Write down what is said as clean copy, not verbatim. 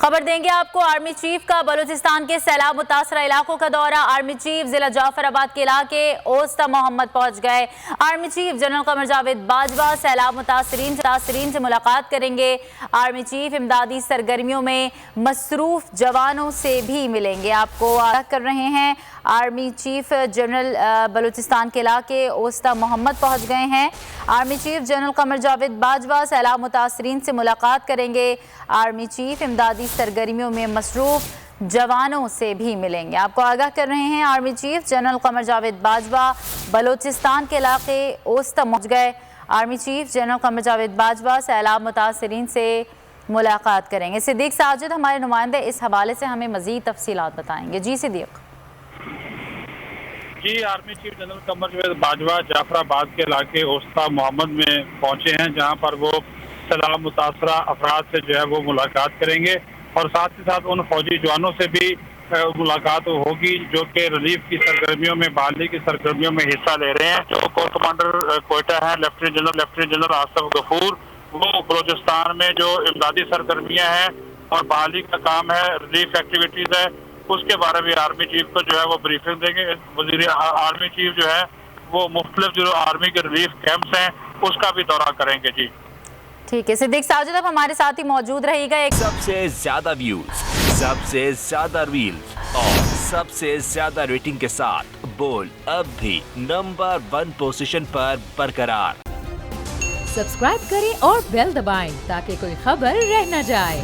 खबर देंगे आपको आर्मी चीफ का बलूचिस्तान के सैलाब मुतासरा इलाकों का दौरा। आर्मी चीफ जिला जाफराबाद के इलाके ओस्ता मोहम्मद पहुंच गए। Army chief general Qamar Javed Bajwa सैलाब मुतासरीन से मुलाकात करेंगे। आर्मी चीफ इमदादी सरगर्मियों में मसरूफ जवानों से भी मिलेंगे। आपको आगाह कर रहे हैं आर्मी चीफ जनरल बलूचिस्तान के इलाके ओस्ता मोहम्मद पहुंच गए हैं। Army chief general Qamar Javed Bajwa सैलाब मुतासरीन से मुलाकात करेंगे। आर्मी चीफ इमदादी सरगर्मियों में मसरूफ जवानों से भी मिलेंगे। आपको आगाह कर रहे हैं army chief general Qamar Javed Bajwa Balochistan के इलाके ओस्ता पहुंच गए। Army chief general Qamar Javed Bajwa सैलाब मुतासरीन से मुलाकात करेंगे। सिद्दीक साजिद हमारे नुमाइंदे इस हवाले से हमें मजीद तफसीलात बताएंगे। जी सिद्दीक। जी, army chief general Qamar Javed Bajwa Jafrabad के इलाके ओस्ता मोहम्मद में पहुंचे हैं, जहां पर वो सैलाब मुतासरा अफराद से जो है वो मुलाकात करेंगे और साथ ही साथ उन फौजी जवानों से भी मुलाकात होगी जो कि रिलीफ की सरगर्मियों में बहाली की सरगर्मियों में हिस्सा ले रहे हैं। जो कोर कमांडर कोयटा है लेफ्टिनेंट जनरल आसिफ गफूर, वो बलूचिस्तान में जो इमदादी सरगर्मियाँ हैं और बहाली का काम है, रिलीफ एक्टिविटीज़ है, उसके बारे में आर्मी चीफ को जो है वो ब्रीफिंग देंगे। वजीर आर्मी चीफ जो है वो मुख्तलिफ जो आर्मी के रिलीफ कैंप्स हैं उसका भी दौरा करेंगे। जी ठीक है सिद्दीक साजिद, अब हमारे साथ ही मौजूद रहेगा। सबसे ज्यादा व्यूज, सबसे ज्यादा रील्स और सबसे ज्यादा रेटिंग के साथ बोल अब भी नंबर 1 पोजीशन पर बरकरार। सब्सक्राइब करें और बेल दबाएं ताकि कोई खबर रह न जाए।